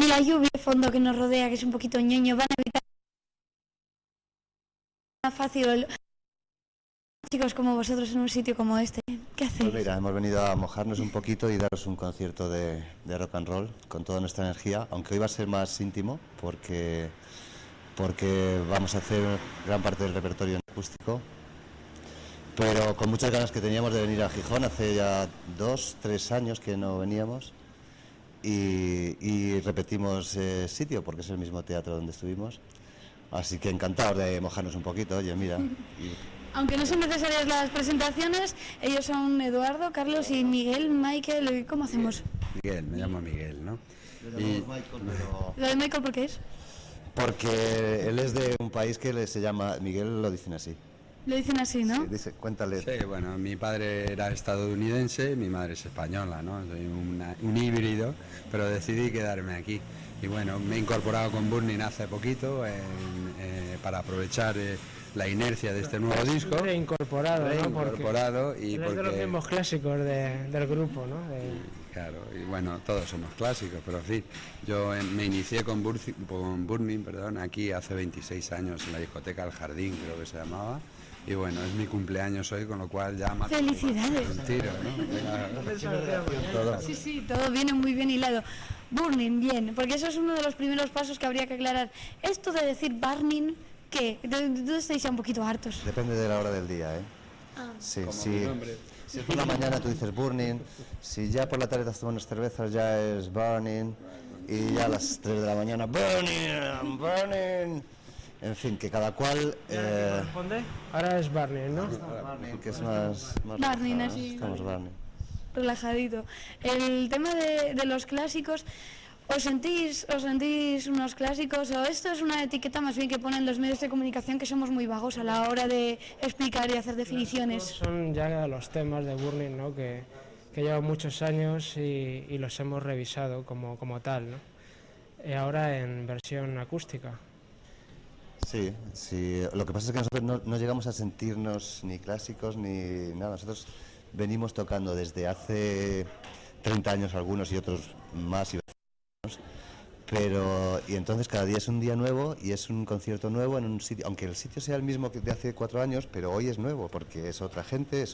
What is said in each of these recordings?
la lluvia de fondo que nos rodea, que es un poquito ñoño, van a evitar más fácil chicos como vosotros en un sitio como este? ¿Qué hacéis? Pues mira, hemos venido a mojarnos un poquito y daros un concierto de rock and roll con toda nuestra energía, aunque hoy va a ser más íntimo porque vamos a hacer gran parte del repertorio en acústico, pero con muchas ganas que teníamos de venir a Gijón. Hace ya 2-3 años que no veníamos y repetimos sitio porque es el mismo teatro donde estuvimos, así que encantados de mojarnos un poquito. Oye, mira. Aunque no son necesarias las presentaciones, ellos son Eduardo, Carlos y Miguel. Michael, ¿cómo hacemos? Miguel, me llamo Miguel, ¿no? Y Michael, pero... ¿Lo de Michael por qué es? Porque él es de un país que se llama... Miguel lo dicen así. Lo dicen así, ¿no? Sí, dice, cuéntale. Sí, bueno, mi padre era estadounidense, mi madre es española, ¿no? Soy un híbrido, pero decidí quedarme aquí. Y bueno, me he incorporado con Burning hace poquito para aprovechar la inercia de este nuevo disco. Reincorporado, ¿no? Reincorporado y es de los mismos clásicos del grupo, ¿no? Claro, y bueno, todos somos clásicos, pero en fin, yo me inicié con Burning, aquí hace 26 años en la discoteca El Jardín, creo que se llamaba. Y bueno, es mi cumpleaños hoy, con lo cual ya... ¡Felicidades! Un tiro, ¿no? Todo. Sí, todo viene muy bien hilado. Burning, bien, porque eso es uno de los primeros pasos que habría que aclarar. Esto de decir burning, ¿qué? ¿Dónde estáis ya un poquito hartos? Depende de la hora del día, ¿eh? Sí, sí. Si por la mañana tú dices burning, si ya por la tarde te has tomado unas cervezas ya es burning, y ya a las 3 de la mañana burning. En fin, que cada cual... ¿Responde? Ahora es Barney, ¿no? Que es más Burning, relajado, así. Estamos burning. Relajadito. El tema de los clásicos, ¿os sentís unos clásicos o esto es una etiqueta más bien que ponen los medios de comunicación, que somos muy vagos a la hora de explicar y hacer definiciones? Son ya los temas de Burning, ¿no? Que llevan muchos años y los hemos revisado como tal, ¿no? Ahora en versión acústica. Sí, sí. Lo que pasa es que nosotros no llegamos a sentirnos ni clásicos ni nada. Nosotros venimos tocando desde hace 30 años algunos y otros más y menos, pero y entonces cada día es un día nuevo y es un concierto nuevo en un sitio, aunque el sitio sea el mismo que de hace 4 años, pero hoy es nuevo porque es otra gente,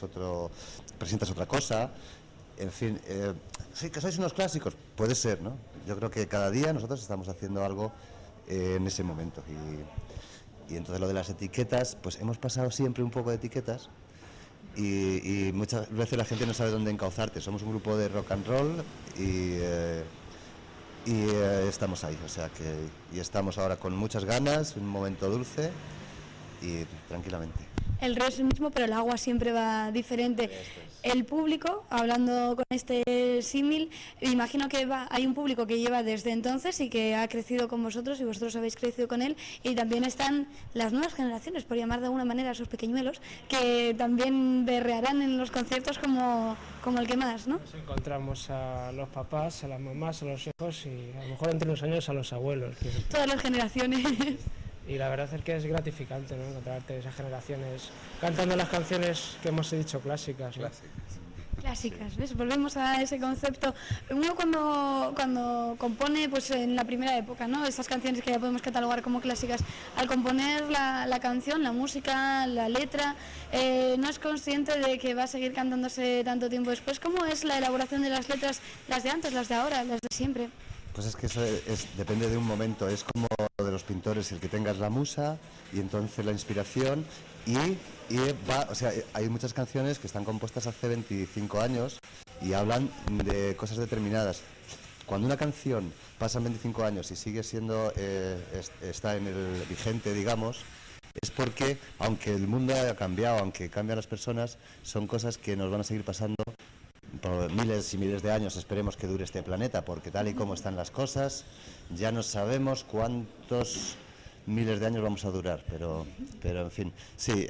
presentas otra cosa. En fin, sí, que sois unos clásicos, puede ser, ¿no? Yo creo que cada día nosotros estamos haciendo algo en ese momento y entonces lo de las etiquetas, pues hemos pasado siempre un poco de etiquetas y muchas veces la gente no sabe dónde encauzarte. Somos un grupo de rock and roll y estamos ahí, o sea que y estamos ahora con muchas ganas, un momento dulce y tranquilamente. El río es el mismo, pero el agua siempre va diferente. El público, hablando con este símil, imagino que hay un público que lleva desde entonces y que ha crecido con vosotros y vosotros habéis crecido con él, y también están las nuevas generaciones, por llamar de alguna manera a esos pequeñuelos, que también berrearán en los conciertos como el que más, ¿no? Nos encontramos a los papás, a las mamás, a los hijos y a lo mejor entre unos años a los abuelos. Todas las generaciones. Y la verdad es que es gratificante, ¿no? Encontrarte esas generaciones cantando las canciones que hemos dicho clásicas, ¿no? Clásicas, ¿ves? Volvemos a ese concepto. Uno cuando compone, pues en la primera época, ¿no? Esas canciones que ya podemos catalogar como clásicas, al componer la canción, la música, la letra, no es consciente de que va a seguir cantándose tanto tiempo después. ¿Cómo es la elaboración de las letras, las de antes, las de ahora, las de siempre? Pues es que eso depende de un momento, es como lo de los pintores, el que tengas la musa y entonces la inspiración o sea, hay muchas canciones que están compuestas hace 25 años y hablan de cosas determinadas. Cuando una canción pasa 25 años y sigue siendo, está en el vigente, digamos, es porque, aunque el mundo haya cambiado, aunque cambian las personas, son cosas que nos van a seguir pasando por miles y miles de años. Esperemos que dure este planeta, porque tal y como están las cosas, ya no sabemos cuántos miles de años vamos a durar, pero en fin, sí,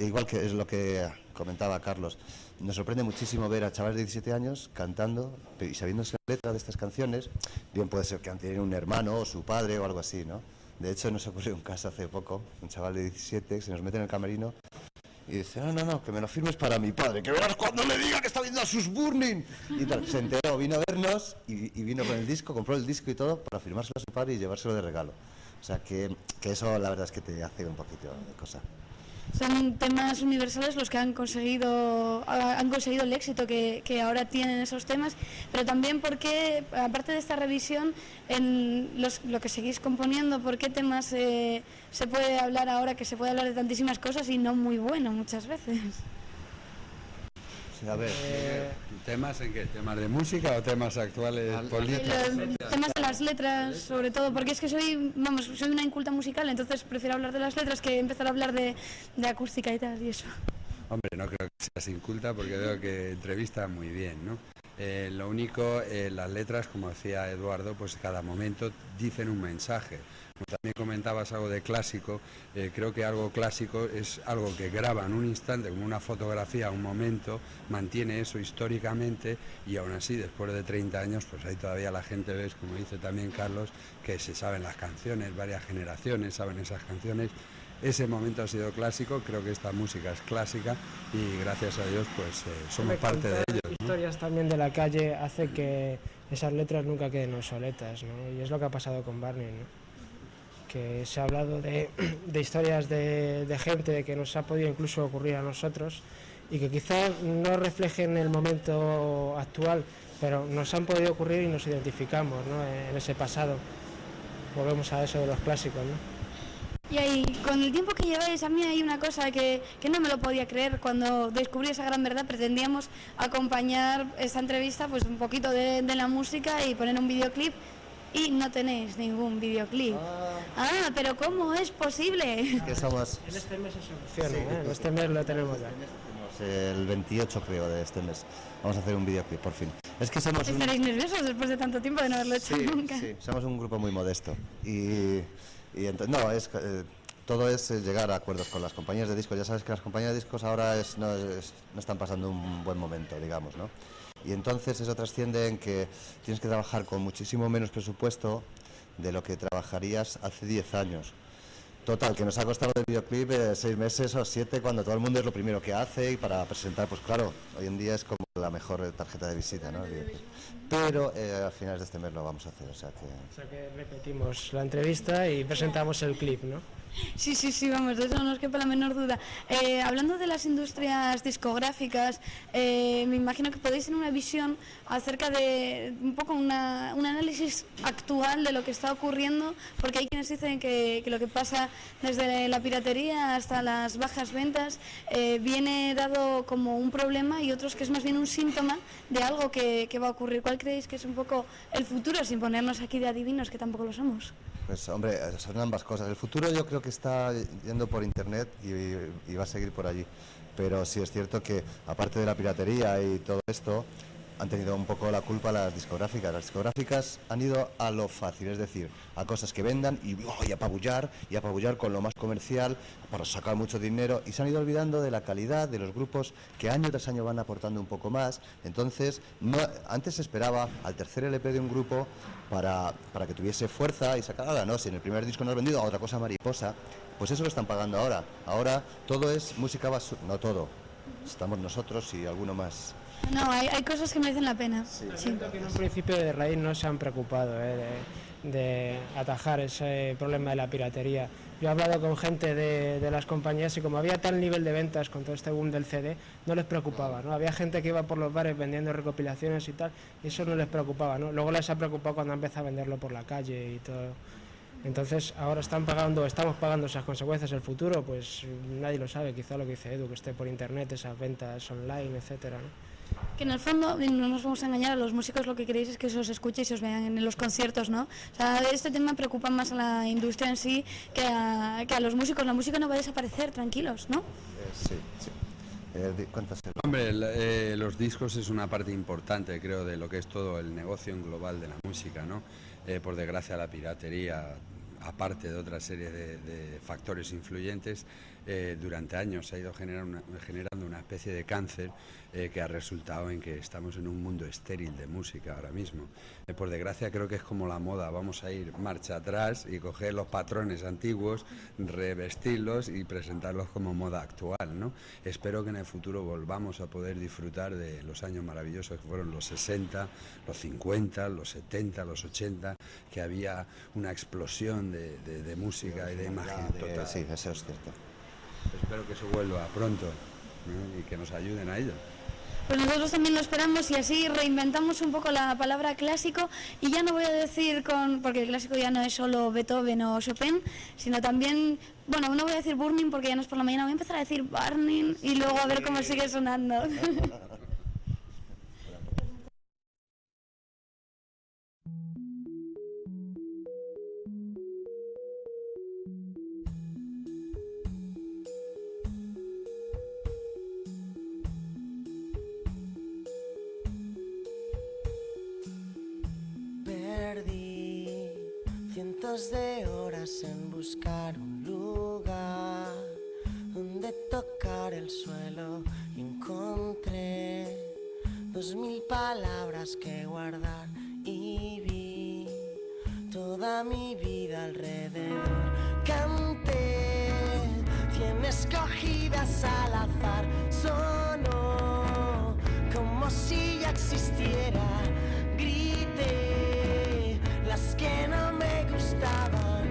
igual que es lo que comentaba Carlos, nos sorprende muchísimo ver a chavales de 17 años cantando y sabiéndose la letra de estas canciones. Bien puede ser que han tenido un hermano o su padre o algo así, ¿no? De hecho nos ocurrió un caso hace poco, un chaval de 17 que se nos mete en el camerino Y dice, no, que me lo firmes para mi padre, que verás cuando le diga que está viendo a sus Burning. Y tal, se enteró, vino a vernos y vino con el disco, compró el disco y todo para firmárselo a su padre y llevárselo de regalo. O sea que eso la verdad es que te hace un poquito de cosa. Son temas universales los que han conseguido el éxito que ahora tienen esos temas, pero también porque, aparte de esta revisión, en lo que seguís componiendo, ¿por qué temas se puede hablar ahora, que se puede hablar de tantísimas cosas y no muy bueno muchas veces? A ver, ¿temas en qué? ¿Temas de música o temas actuales políticos? Los temas de las letras, sobre todo, porque es que soy una inculta musical, entonces prefiero hablar de las letras que empezar a hablar de acústica y tal, y eso. Hombre, no creo que seas inculta porque veo que entrevista muy bien, ¿no? Lo único, las letras, como decía Eduardo, pues cada momento dicen un mensaje. También comentabas algo de clásico, creo que algo clásico es algo que graba en un instante, como una fotografía, un momento, mantiene eso históricamente y aún así, después de 30 años, pues ahí todavía la gente ves, como dice también Carlos, que se saben las canciones, varias generaciones saben esas canciones. Ese momento ha sido clásico, creo que esta música es clásica y gracias a Dios pues somos parte de ello, ¿no? Historias también de la calle hace que esas letras nunca queden obsoletas, ¿no? Y es lo que ha pasado con Burning, ¿no? Que se ha hablado de historias de gente que nos ha podido incluso ocurrir a nosotros y que quizá no reflejen el momento actual, pero nos han podido ocurrir y nos identificamos, ¿no? En ese pasado. Volvemos a eso de los clásicos, ¿no? Y ahí, con el tiempo que lleváis, a mí hay una cosa que no me lo podía creer. Cuando descubrí esa gran verdad, pretendíamos acompañar esta entrevista pues un poquito de la música y poner un videoclip, y no tenéis ningún videoclip. Pero ¿cómo es posible? que somos... En este mes se soluciona, ¿eh? En este mes lo tenemos ya. El 28 creo de este mes vamos a hacer un videoclip por fin. Es que somos ¿Estaréis nerviosos después de tanto tiempo de no haberlo hecho nunca? Sí, somos un grupo muy modesto y todo es llegar a acuerdos con las compañías de discos. Ya sabes que las compañías de discos ahora no están pasando un buen momento, digamos, ¿no? Y entonces eso trasciende en que tienes que trabajar con muchísimo menos presupuesto de lo que trabajarías hace 10 años. Total, que nos ha costado el videoclip 6 meses o 7 cuando todo el mundo es lo primero que hace y para presentar, pues claro, hoy en día es como la mejor tarjeta de visita, ¿no? Pero a finales de este mes lo vamos a hacer, o sea que repetimos la entrevista y presentamos el clip, ¿no? Sí, vamos, de eso no nos quepa la menor duda. Hablando de las industrias discográficas, me imagino que podéis tener una visión acerca de un poco un análisis actual de lo que está ocurriendo, porque hay quienes dicen que lo que pasa desde la piratería hasta las bajas ventas viene dado como un problema, y otros que es más bien un síntoma de algo que va a ocurrir. ¿Cuál creéis que es un poco el futuro, sin ponernos aquí de adivinos, que tampoco lo somos? Pues hombre, son ambas cosas. El futuro yo creo que está yendo por internet y va a seguir por allí. Pero sí es cierto que, aparte de la piratería y todo esto, han tenido un poco la culpa las discográficas. Las discográficas han ido a lo fácil, es decir, a cosas que vendan y apabullar con lo más comercial para sacar mucho dinero, y se han ido olvidando de la calidad de los grupos que año tras año van aportando un poco más. Entonces, antes se esperaba al tercer LP de un grupo para que tuviese fuerza y sacara, no, si en el primer disco no has vendido a otra cosa mariposa, pues eso lo están pagando ahora. Ahora todo es música basura, no todo, estamos nosotros y alguno más. No, hay cosas que merecen la pena. Sí. Siento que en un principio de raíz no se han preocupado de atajar ese problema de la piratería. Yo he hablado con gente de las compañías y como había tal nivel de ventas con todo este boom del CD, no les preocupaba, ¿no? Había gente que iba por los bares vendiendo recopilaciones y tal, y eso no les preocupaba, ¿no? Luego les ha preocupado cuando han empezado a venderlo por la calle y todo. Entonces ahora estamos pagando esas consecuencias. El futuro, pues nadie lo sabe, quizá lo que dice Edu, que esté por internet, esas ventas online, etcétera, ¿no? Que en el fondo, no nos vamos a engañar, a los músicos lo que queréis es que se os escuche y se os vean en los conciertos, ¿no? O sea, este tema preocupa más a la industria en sí que a los músicos. La música no va a desaparecer, tranquilos, ¿no? Sí. Cuéntaselo. Hombre, los discos es una parte importante, creo, de lo que es todo el negocio en global de la música, ¿no? Por desgracia, la piratería aparte de otra serie de factores influyentes, durante años se ha ido generando una especie de cáncer que ha resultado en que estamos en un mundo estéril de música ahora mismo. Por desgracia creo que es como la moda, vamos a ir marcha atrás y coger los patrones antiguos, revestirlos y presentarlos como moda actual, ¿no? Espero que en el futuro volvamos a poder disfrutar de los años maravillosos que fueron los 60, los 50, los 70, los 80, que había una explosión de música y de imagen total. Sí, eso es cierto. Espero que eso vuelva pronto, ¿no? Y que nos ayuden a ello. Pues nosotros también lo esperamos y así reinventamos un poco la palabra clásico, y ya no voy a decir porque el clásico ya no es solo Beethoven o Chopin, sino también, bueno, no voy a decir Burning porque ya no es por la mañana, voy a empezar a decir Burning y luego a ver cómo sigue sonando. Perdí cientos de horas en buscar un lugar donde tocar el suelo. Encontré 2000 palabras que guardar y vi toda mi vida alrededor. Canté 100 escogidas al azar, sonó como si ya existiera. Grité las que no me gustaban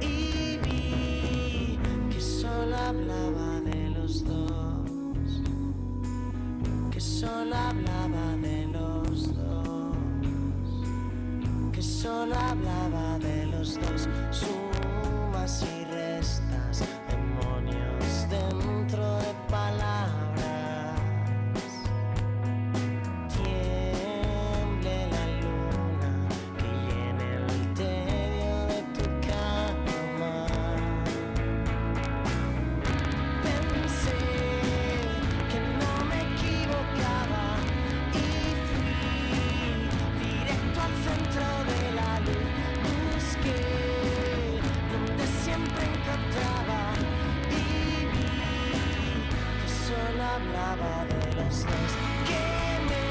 y vi que solo hablaba de los dos, que solo hablaba de los dos, que solo hablaba de los dos. Sumas y restas, demonios dentro de palabras. Tiemble la luna que llene el tedio de tu cama. Pensé que no me equivocaba y fui directo al centro de la luz. Busqué donde siempre encontraba y vi que solo hablaba de los dos. Quemé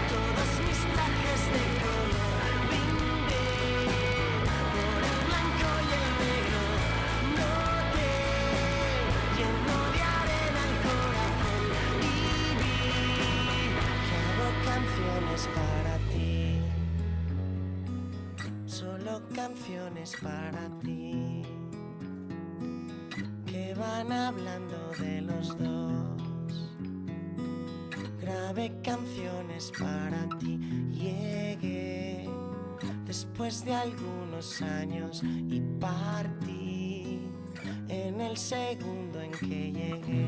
todos mis trajes de color, brindé por el blanco y el negro. Noté lleno de arena el corazón y vi que hago canciones para ti, solo canciones para ti, que van hablando de los dos. Grabé canciones para ti, llegué después de algunos años y partí en el segundo en que llegué.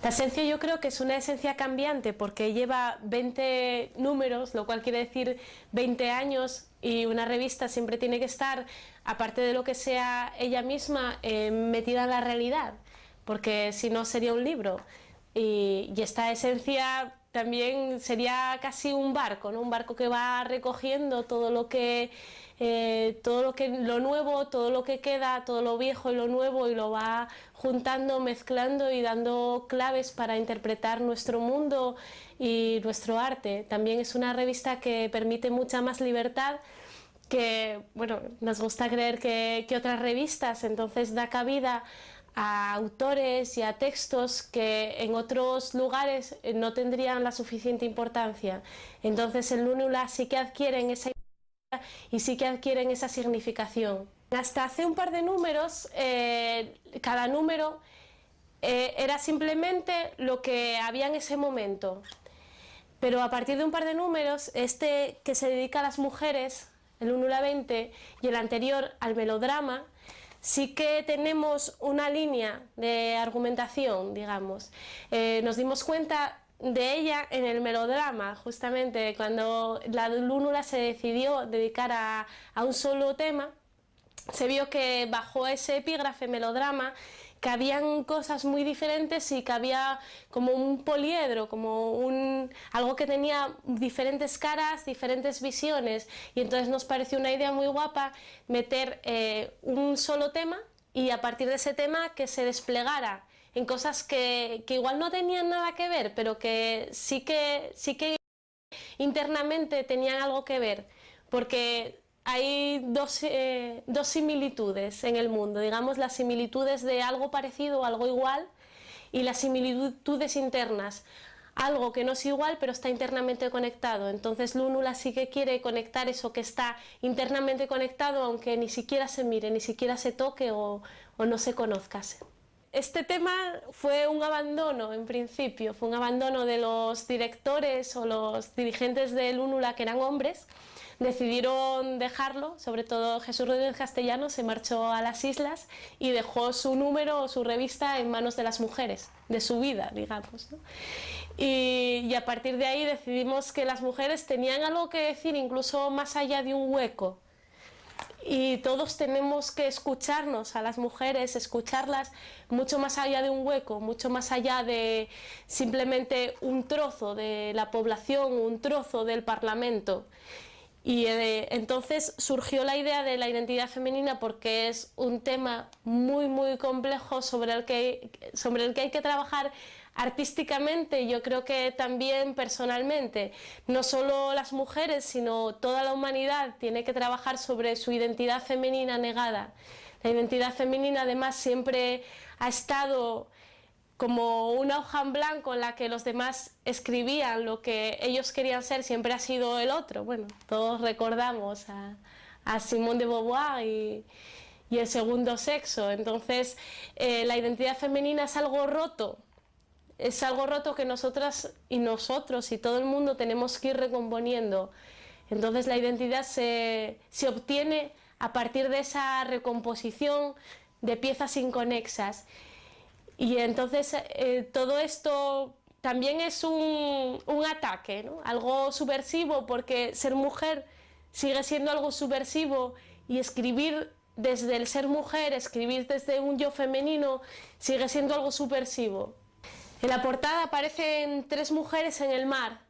La esencia yo creo que es una esencia cambiante porque lleva 20 números, lo cual quiere decir 20 años, y una revista siempre tiene que estar, aparte de lo que sea ella misma, metida en la realidad, porque si no sería un libro. Y esta esencia también sería casi un barco, ¿no? Un barco que va recogiendo todo lo nuevo, todo lo que queda, todo lo viejo y lo nuevo, y lo va juntando, mezclando y dando claves para interpretar nuestro mundo y nuestro arte. También es una revista que permite mucha más libertad que, bueno, nos gusta creer que otras revistas, entonces da cabida a autores y a textos que en otros lugares no tendrían la suficiente importancia. Entonces en Lunula sí que adquieren esa y sí que adquieren esa significación. Hasta hace un par de números, cada número era simplemente lo que había en ese momento. Pero a partir de un par de números, este que se dedica a las mujeres, el Lunula 20, y el anterior al melodrama, sí que tenemos una línea de argumentación, digamos. Nos dimos cuenta de ella en el melodrama, justamente cuando la Lunula se decidió dedicar a un solo tema. Se vio que bajo ese epígrafe melodrama, que habían cosas muy diferentes y que había como un poliedro, como algo que tenía diferentes caras, diferentes visiones, y entonces nos pareció una idea muy guapa meter un solo tema y a partir de ese tema que se desplegara en cosas que igual no tenían nada que ver, pero que sí que internamente tenían algo que ver, porque hay dos similitudes en el mundo, digamos las similitudes de algo parecido o algo igual y las similitudes internas, algo que no es igual pero está internamente conectado. Entonces Lunula sí que quiere conectar eso que está internamente conectado, aunque ni siquiera se mire, ni siquiera se toque o no se conozcase. Este tema fue un abandono en principio, fue un abandono de los directores o los dirigentes de Lunula, que eran hombres. Decidieron dejarlo, sobre todo Jesús Rodríguez Castellano se marchó a las islas y dejó su número o su revista en manos de las mujeres, de su vida, digamos, ¿no? Y a partir de ahí decidimos que las mujeres tenían algo que decir, incluso más allá de un hueco. Y todos tenemos que escucharnos a las mujeres, escucharlas mucho más allá de un hueco, mucho más allá de simplemente un trozo de la población, un trozo del Parlamento. Y entonces surgió la idea de la identidad femenina porque es un tema muy, muy complejo sobre el que hay que trabajar artísticamente, yo creo que también personalmente. No solo las mujeres, sino toda la humanidad tiene que trabajar sobre su identidad femenina negada. La identidad femenina además siempre ha estado como una hoja en blanco en la que los demás escribían lo que ellos querían ser, siempre ha sido el otro. Bueno, todos recordamos a Simone de Beauvoir y el segundo sexo. Entonces, la identidad femenina es algo roto que nosotras y nosotros y todo el mundo tenemos que ir recomponiendo. Entonces, la identidad se obtiene a partir de esa recomposición de piezas inconexas. Y entonces todo esto también es un ataque, ¿no? Algo subversivo, porque ser mujer sigue siendo algo subversivo y escribir desde el ser mujer, escribir desde un yo femenino, sigue siendo algo subversivo. En la portada aparecen 3 mujeres en el mar.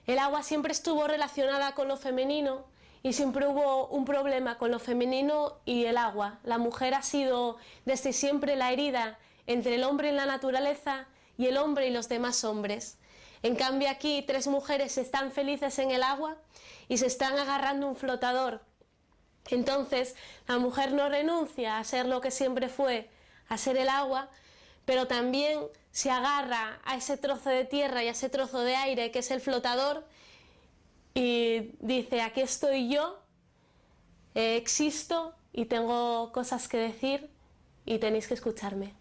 El agua siempre estuvo relacionada con lo femenino y siempre hubo un problema con lo femenino y el agua. La mujer ha sido desde siempre la herida entre el hombre y la naturaleza y el hombre y los demás hombres. En cambio aquí 3 mujeres están felices en el agua y se están agarrando un flotador. Entonces la mujer no renuncia a ser lo que siempre fue, a ser el agua, pero también se agarra a ese trozo de tierra y a ese trozo de aire que es el flotador y dice: aquí estoy yo, existo y tengo cosas que decir y tenéis que escucharme.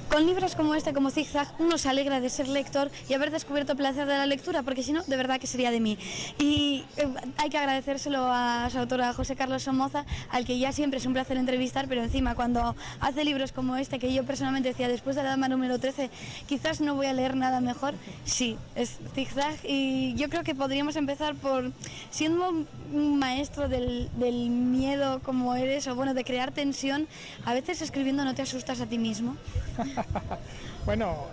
Con libros como este, como Zigzag, uno se alegra de ser lector y haber descubierto el placer de la lectura, porque si no, de verdad que sería de mí. Y hay que agradecérselo a su autora, José Carlos Somoza, al que ya siempre es un placer entrevistar, pero encima cuando hace libros como este, que yo personalmente decía, después de la dama número 13, quizás no voy a leer nada mejor, sí, es Zigzag. Y yo creo que podríamos empezar por, siendo un maestro del miedo como eres, o bueno, de crear tensión, a veces escribiendo no te asustas a ti mismo. Bueno,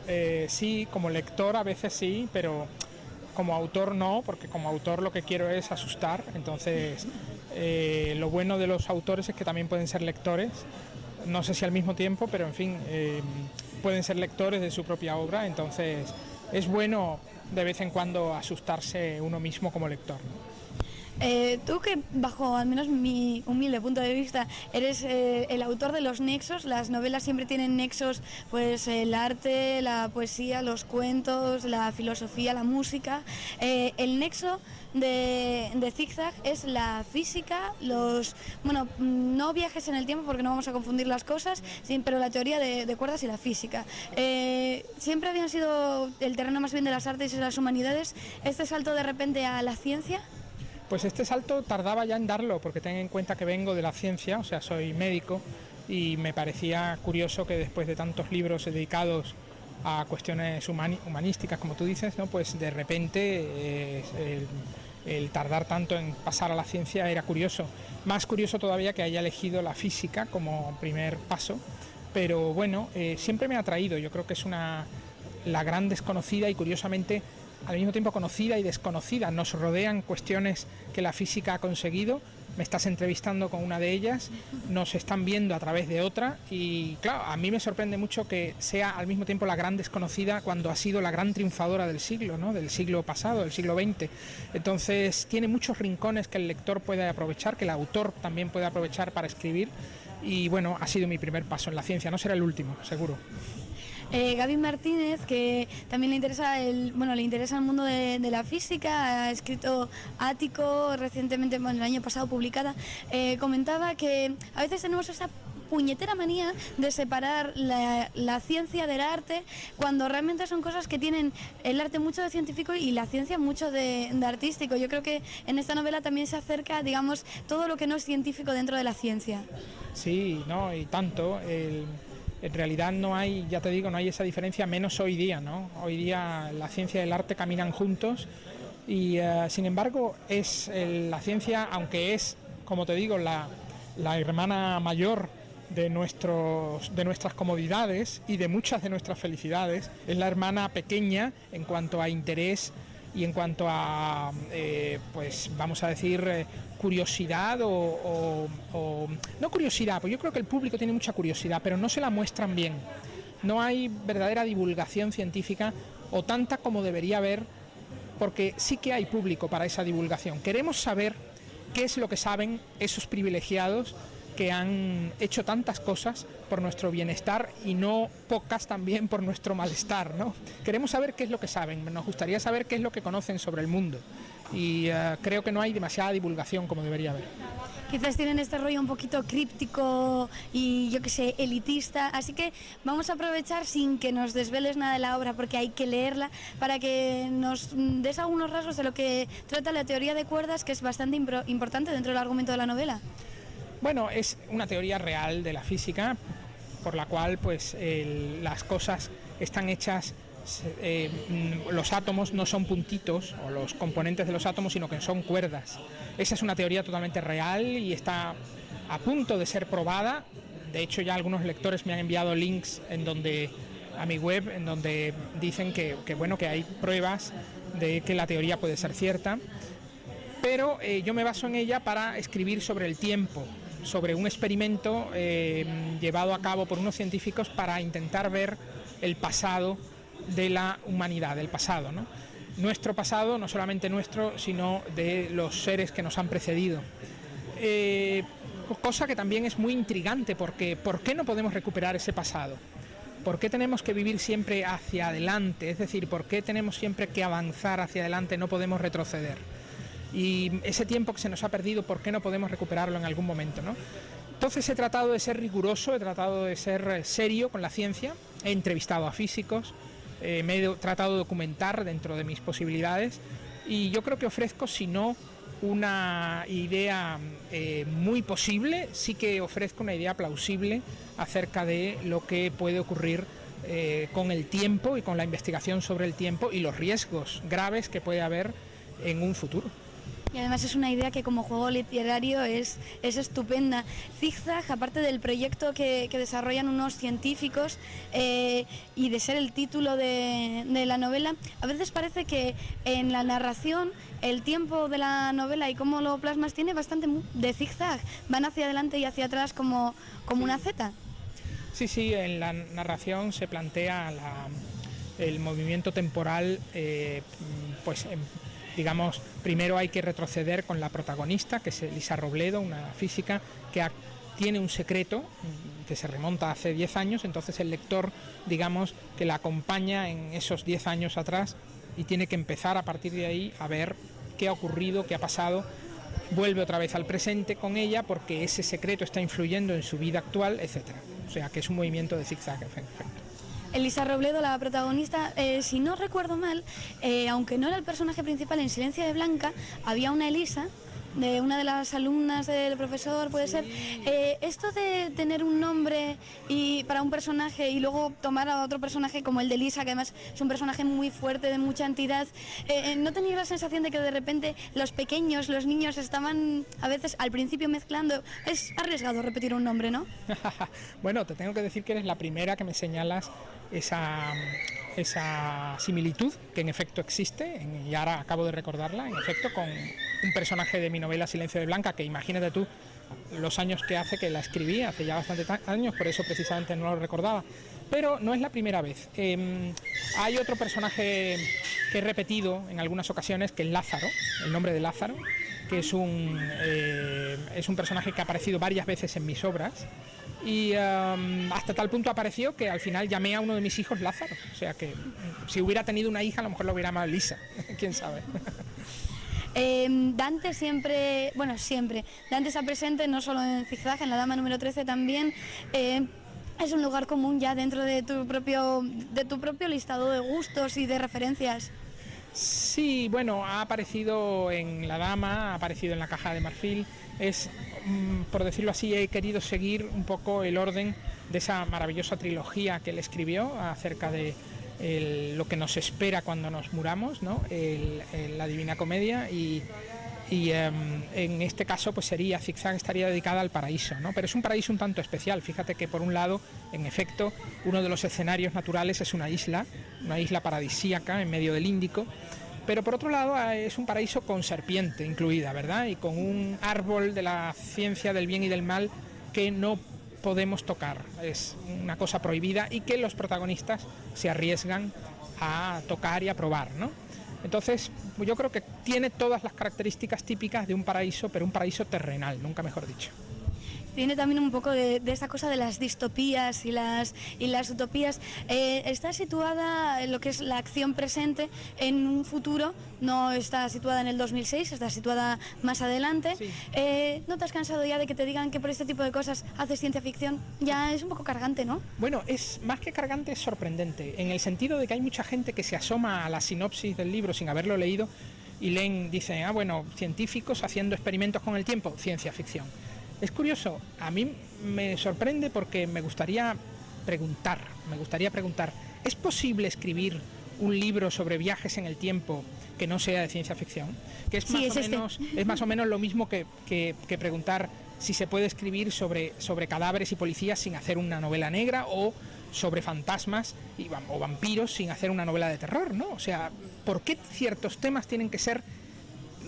sí, como lector a veces sí, pero como autor no, porque como autor lo que quiero es asustar. Entonces, lo bueno de los autores es que también pueden ser lectores, no sé si al mismo tiempo, pero en fin, pueden ser lectores de su propia obra, entonces es bueno de vez en cuando asustarse uno mismo como lector, ¿no? Tú, que bajo al menos mi humilde punto de vista eres el autor de los nexos, las novelas siempre tienen nexos, pues el arte, la poesía, los cuentos, la filosofía, la música. El nexo de Zigzag es la física, bueno, no viajes en el tiempo porque no vamos a confundir las cosas, sí, pero la teoría de cuerdas y la física. Siempre habían sido el terreno más bien de las artes y de las humanidades. ¿Este salto de repente a la ciencia? Pues este salto tardaba ya en darlo, porque ten en cuenta que vengo de la ciencia, o sea, soy médico, y me parecía curioso que después de tantos libros dedicados a cuestiones humanísticas, como tú dices, ¿no? Pues de repente el tardar tanto en pasar a la ciencia era curioso. Más curioso todavía que haya elegido la física como primer paso, pero bueno, siempre me ha atraído. Yo creo que es la gran desconocida y curiosamente al mismo tiempo conocida y desconocida. Nos rodean cuestiones que la física ha conseguido. Me estás entrevistando con una de ellas, nos están viendo a través de otra y claro, a mí me sorprende mucho que sea al mismo tiempo la gran desconocida cuando ha sido la gran triunfadora del siglo, ¿no? Del siglo pasado, del siglo XX. Entonces tiene muchos rincones que el lector puede aprovechar, que el autor también puede aprovechar para escribir y bueno, ha sido mi primer paso en la ciencia, no será el último, seguro. Gaby Martínez, que también le interesa el mundo de la física, ha escrito Ático recientemente, bueno, el año pasado publicada, comentaba que a veces tenemos esa puñetera manía de separar la ciencia del arte, cuando realmente son cosas que tienen el arte mucho de científico y la ciencia mucho de artístico. Yo creo que en esta novela también se acerca, digamos, todo lo que no es científico dentro de la ciencia. Sí, no, y tanto. En realidad no hay, ya te digo, no hay esa diferencia, menos hoy día, ¿no? Hoy día la ciencia y el arte caminan juntos y sin embargo la ciencia, aunque es, como te digo, la hermana mayor de nuestras comodidades y de muchas de nuestras felicidades, es la hermana pequeña en cuanto a interés y en cuanto a, pues vamos a decir, curiosidad o no curiosidad, pues yo creo que el público tiene mucha curiosidad, pero no se la muestran bien. No hay verdadera divulgación científica o tanta como debería haber, porque sí que hay público para esa divulgación. Queremos saber qué es lo que saben esos privilegiados que han hecho tantas cosas por nuestro bienestar y no pocas también por nuestro malestar, ¿no? Queremos saber qué es lo que saben, nos gustaría saber qué es lo que conocen sobre el mundo y creo que no hay demasiada divulgación como debería haber. Quizás tienen este rollo un poquito críptico y yo que sé, elitista, así que vamos a aprovechar sin que nos desveles nada de la obra porque hay que leerla para que nos des algunos rasgos de lo que trata la teoría de cuerdas, que es bastante importante dentro del argumento de la novela. Bueno, es una teoría real de la física por la cual pues las cosas están hechas, los átomos no son puntitos o los componentes de los átomos, sino que son cuerdas. Esa es una teoría totalmente real y está a punto de ser probada. De hecho, ya algunos lectores me han enviado links a mi web en donde dicen que hay pruebas de que la teoría puede ser cierta. Pero yo me baso en ella para escribir sobre el tiempo, sobre un experimento llevado a cabo por unos científicos para intentar ver el pasado de la humanidad, el pasado, ¿no? Nuestro pasado, no solamente nuestro, sino de los seres que nos han precedido. Cosa que también es muy intrigante, porque ¿por qué no podemos recuperar ese pasado? ¿Por qué tenemos que vivir siempre hacia adelante? Es decir, ¿por qué tenemos siempre que avanzar hacia adelante, no podemos retroceder? Y ese tiempo que se nos ha perdido, ¿por qué no podemos recuperarlo en algún momento, ¿no? Entonces he tratado de ser riguroso, he tratado de ser serio con la ciencia, he entrevistado a físicos, me he tratado de documentar dentro de mis posibilidades y yo creo que ofrezco, si no una idea muy posible, sí que ofrezco una idea plausible acerca de lo que puede ocurrir con el tiempo y con la investigación sobre el tiempo y los riesgos graves que puede haber en un futuro. Y además es una idea que como juego literario es estupenda. Zigzag, aparte del proyecto que desarrollan unos científicos y de ser el título de la novela, a veces parece que en la narración el tiempo de la novela y cómo lo plasmas tiene bastante de zigzag. Van hacia adelante y hacia atrás como una Z. Sí, en la narración se plantea el movimiento temporal, digamos, primero hay que retroceder con la protagonista, que es Elisa Robledo, una física que tiene un secreto que se remonta hace 10 años, entonces el lector, digamos, que la acompaña en esos 10 años atrás y tiene que empezar a partir de ahí a ver qué ha ocurrido, qué ha pasado, vuelve otra vez al presente con ella porque ese secreto está influyendo en su vida actual, etcétera. O sea que es un movimiento de zigzag, en efecto. Elisa Robledo, la protagonista, si no recuerdo mal, aunque no era el personaje principal en Silencio de Blanca, había una Elisa, de una de las alumnas del profesor, puede ser. Esto de tener un nombre y para un personaje y luego tomar a otro personaje como el de Elisa, que además es un personaje muy fuerte, de mucha entidad, ¿no tenías la sensación de que de repente los pequeños, los niños estaban a veces al principio mezclando? Es arriesgado repetir un nombre, ¿no? Bueno, te tengo que decir que eres la primera que me señalas esa similitud que en efecto existe, y ahora acabo de recordarla, en efecto, con un personaje de mi novela Silencio de Blanca, que imagínate tú los años que hace que la escribí, hace ya bastantes años, por eso precisamente no lo recordaba. Pero no es la primera vez. Hay otro personaje que he repetido en algunas ocasiones, que es Lázaro, el nombre de Lázaro, que es un personaje que ha aparecido varias veces en mis obras. Y hasta tal punto apareció que al final llamé a uno de mis hijos Lázaro. O sea que si hubiera tenido una hija, a lo mejor lo hubiera llamado Lisa. ¿Quién sabe? Dante siempre, Dante está presente no solo en Zigzag, en La Dama número 13 también. Es un lugar común ya dentro de tu propio listado de gustos y de referencias. Sí, bueno, ha aparecido en La Dama, ha aparecido en La Caja de Marfil. Es, por decirlo así, he querido seguir un poco el orden de esa maravillosa trilogía que él escribió acerca de lo que nos espera cuando nos muramos, ¿no? La Divina Comedia, y en este caso pues sería Zigzag, estaría dedicada al paraíso, ¿no? Pero es un paraíso un tanto especial. Fíjate que por un lado, en efecto, uno de los escenarios naturales es una isla paradisíaca en medio del Índico, pero por otro lado es un paraíso con serpiente incluida, ¿verdad? Y con un árbol de la ciencia del bien y del mal que no podemos tocar, es una cosa prohibida y que los protagonistas se arriesgan a tocar y a probar, ¿no? Entonces yo creo que tiene todas las características típicas de un paraíso, pero un paraíso terrenal, nunca mejor dicho. Tiene también un poco de esa cosa de las distopías y las utopías. Está situada en lo que es la acción presente en un futuro, no está situada en el 2006, está situada más adelante. Sí. ¿No te has cansado ya de que te digan que por este tipo de cosas haces ciencia ficción? Ya es un poco cargante, ¿no? Bueno, es más que cargante, es sorprendente, en el sentido de que hay mucha gente que se asoma a la sinopsis del libro sin haberlo leído y leen, dicen, científicos haciendo experimentos con el tiempo, ciencia ficción. Es curioso, a mí me sorprende porque me gustaría preguntar, ¿es posible escribir un libro sobre viajes en el tiempo que no sea de ciencia ficción? Que es más o menos lo mismo que preguntar si se puede escribir sobre cadáveres y policías sin hacer una novela negra, o sobre fantasmas o vampiros sin hacer una novela de terror, ¿no? O sea, ¿por qué ciertos temas tienen que ser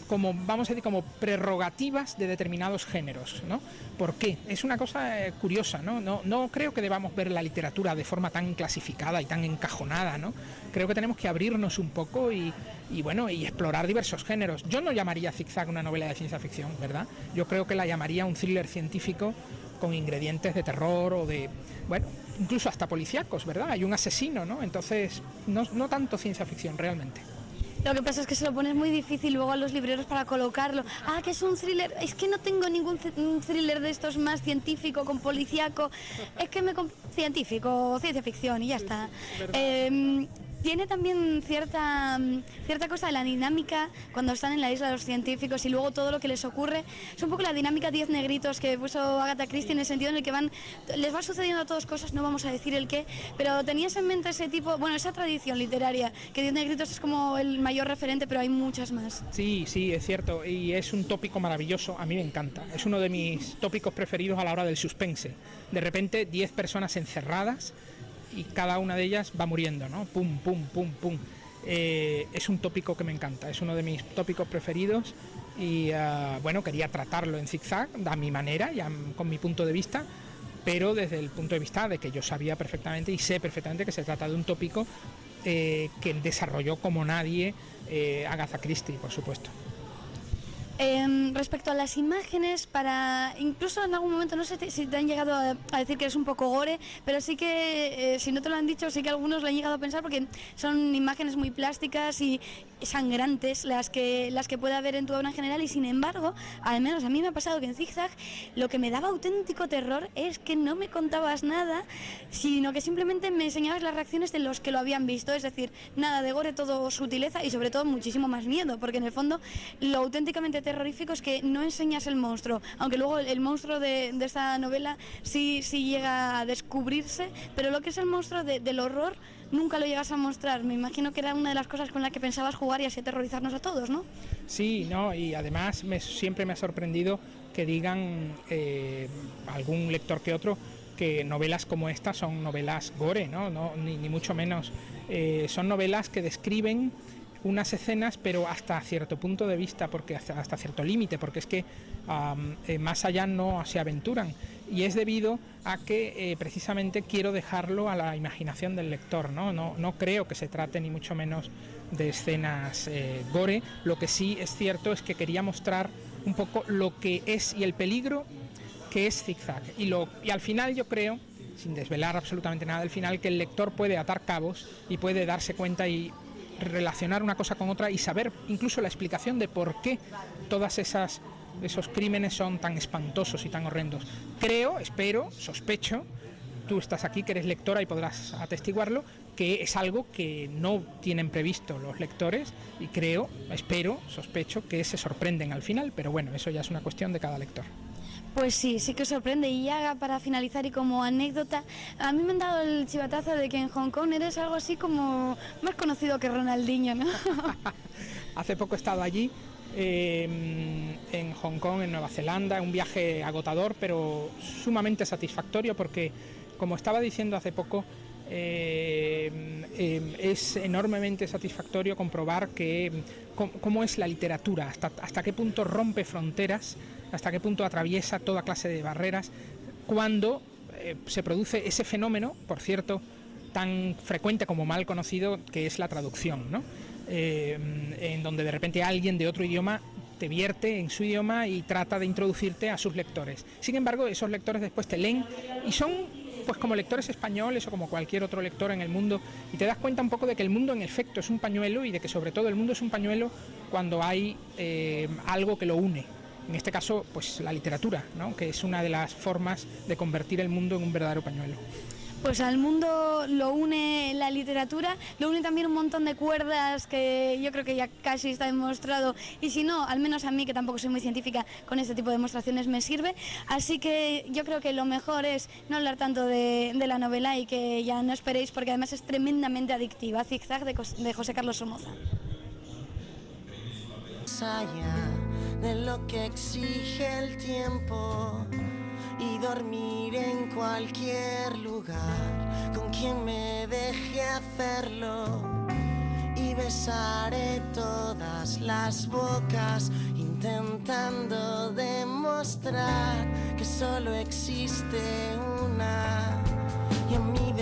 como, vamos a decir, como prerrogativas de determinados géneros, ¿no? ¿Por qué? Es una cosa curiosa, ¿no? No creo que debamos ver la literatura de forma tan clasificada y tan encajonada, ¿no? Creo que tenemos que abrirnos un poco y explorar diversos géneros. Yo no llamaría Zigzag una novela de ciencia ficción, ¿verdad? Yo creo que la llamaría un thriller científico con ingredientes de terror o de, incluso hasta policíacos, ¿verdad? Hay un asesino, ¿no? Entonces, no tanto ciencia ficción realmente. Lo que pasa es que se lo pones muy difícil luego a los libreros para colocarlo. Que es un thriller. Es que no tengo ningún thriller de estos más científico con policíaco. Es que científico, ciencia ficción y ya está. Tiene también cierta cosa de la dinámica cuando están en la isla de los científicos y luego todo lo que les ocurre. Es un poco la dinámica 10 negritos que puso Agatha Christie, en el sentido en el que les va sucediendo a todos cosas, no vamos a decir el qué, pero tenías en mente esa tradición literaria, que 10 negritos es como el mayor referente, pero hay muchas más. Sí, es cierto, y es un tópico maravilloso, a mí me encanta. Es uno de mis tópicos preferidos a la hora del suspense. De repente 10 personas encerradas y cada una de ellas va muriendo, ¿no? Pum, pum, pum, pum. Es un tópico que me encanta, es uno de mis tópicos preferidos y quería tratarlo en Zigzag a mi manera, ya con mi punto de vista, pero desde el punto de vista de que yo sabía perfectamente y sé perfectamente que se trata de un tópico que desarrolló como nadie Agatha Christie, por supuesto. Respecto a las imágenes, incluso en algún momento, no sé si te han llegado a decir que es un poco gore, pero sí que, si no te lo han dicho, sí que algunos lo han llegado a pensar, porque son imágenes muy plásticas y sangrantes las que puede haber en tu obra en general, y sin embargo, al menos a mí me ha pasado que en Zigzag lo que me daba auténtico terror es que no me contabas nada, sino que simplemente me enseñabas las reacciones de los que lo habían visto, es decir, nada de gore, todo sutileza y sobre todo muchísimo más miedo, porque en el fondo lo auténticamente terrorífico es que no enseñas el monstruo, aunque luego el monstruo de esta novela sí llega a descubrirse, pero lo que es el monstruo del horror nunca lo llegas a mostrar. Me imagino que era una de las cosas con las que pensabas jugar y así aterrorizarnos a todos, ¿no? Sí, no, y además siempre me ha sorprendido que digan algún lector que otro que novelas como esta son novelas gore, ¿no? Ni mucho menos. Son novelas que describen unas escenas, pero hasta cierto punto de vista, porque hasta cierto límite, porque es que más allá no se aventuran, y es debido a que precisamente quiero dejarlo a la imaginación del lector, no creo que se trate ni mucho menos de escenas gore. Lo que sí es cierto es que quería mostrar un poco lo que es y el peligro que es Zigzag, y al final yo creo, sin desvelar absolutamente nada del final, que el lector puede atar cabos y puede darse cuenta y relacionar una cosa con otra y saber incluso la explicación de por qué todas esos crímenes son tan espantosos y tan horrendos. Creo, espero, sospecho, tú estás aquí que eres lectora y podrás atestiguarlo, que es algo que no tienen previsto los lectores, y creo, espero, sospecho que se sorprenden al final, pero bueno, eso ya es una cuestión de cada lector. Pues sí que os sorprende. Y ya para finalizar y como anécdota, a mí me han dado el chivatazo de que en Hong Kong eres algo así como más conocido que Ronaldinho, ¿no? Hace poco he estado allí, en Hong Kong, en Nueva Zelanda, un viaje agotador pero sumamente satisfactorio, porque como estaba diciendo hace poco, es enormemente satisfactorio comprobar cómo es la literatura, hasta qué punto rompe fronteras, hasta qué punto atraviesa toda clase de barreras, cuando se produce ese fenómeno, por cierto, tan frecuente como mal conocido, que es la traducción, ¿no? En donde de repente alguien de otro idioma te vierte en su idioma y trata de introducirte a sus lectores. Sin embargo, esos lectores después te leen y son pues como lectores españoles o como cualquier otro lector en el mundo, y te das cuenta un poco de que el mundo en efecto es un pañuelo, y de que sobre todo el mundo es un pañuelo cuando hay algo que lo une. En este caso, pues la literatura, ¿no? Que es una de las formas de convertir el mundo en un verdadero pañuelo. Pues al mundo lo une la literatura, lo une también un montón de cuerdas que yo creo que ya casi está demostrado, y si no, al menos a mí, que tampoco soy muy científica, con este tipo de demostraciones me sirve. Así que yo creo que lo mejor es no hablar tanto de la novela y que ya no esperéis, porque además es tremendamente adictiva. Zigzag de José Carlos Somoza. Más allá de lo que exige el tiempo, y dormir en cualquier lugar con quien me deje hacerlo, y besaré todas las bocas intentando demostrar que solo existe una, y en mi